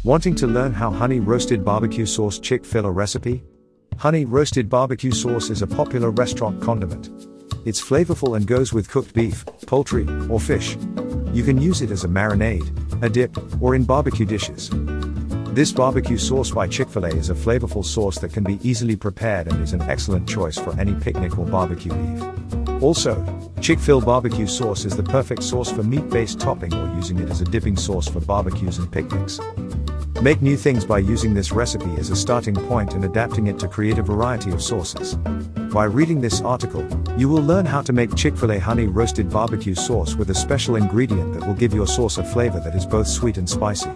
Wanting to learn how honey roasted barbecue sauce Chick-Fil-A recipe? Honey roasted barbecue sauce is a popular restaurant condiment. It's flavorful and goes with cooked beef, poultry, or fish. You can use it as a marinade, a dip, or in barbecue dishes. This barbecue sauce by Chick-Fil-A is a flavorful sauce that can be easily prepared and is an excellent choice for any picnic or barbecue eve. Also, Chick-fil-A barbecue sauce is the perfect sauce for meat-based topping or using it as a dipping sauce for barbecues and picnics. Make new things by using this recipe as a starting point and adapting it to create a variety of sauces. By reading this article, you will learn how to make Chick-fil-A honey roasted barbecue sauce with a special ingredient that will give your sauce a flavor that is both sweet and spicy.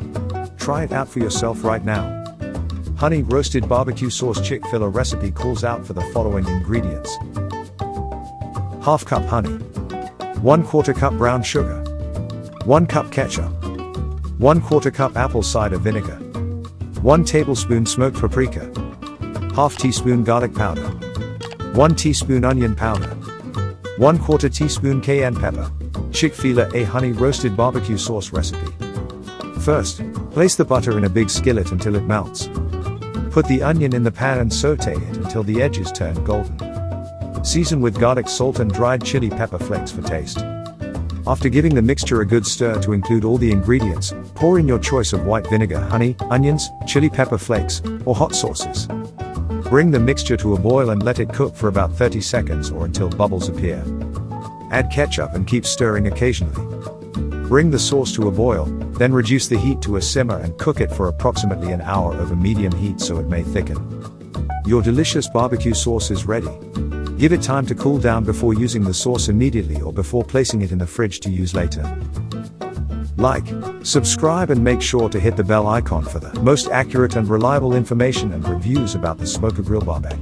Try it out for yourself right now. Honey roasted barbecue sauce Chick-fil-A recipe calls out for the following ingredients. Half cup honey. 1/4 cup brown sugar. 1 cup ketchup. 1/4 cup apple cider vinegar. 1 tablespoon smoked paprika. Half teaspoon garlic powder. 1 teaspoon onion powder. 1/4 teaspoon cayenne pepper. Chick-fil-A honey roasted barbecue sauce recipe. First, place the butter in a big skillet until it melts. Put the onion in the pan and saute it until the edges turn golden. Season with garlic salt and dried chili pepper flakes for taste. After giving the mixture a good stir to include all the ingredients, pour in your choice of white vinegar, honey, onions, chili pepper flakes, or hot sauces. Bring the mixture to a boil and let it cook for about 30 seconds or until bubbles appear. Add ketchup and keep stirring occasionally. Bring the sauce to a boil, then reduce the heat to a simmer and cook it for approximately an hour over medium heat so it may thicken. Your delicious barbecue sauce is ready. Give it time to cool down before using the sauce immediately or before placing it in the fridge to use later. Like, subscribe and make sure to hit the bell icon for the most accurate and reliable information and reviews about the Smoker Grill Barbeque.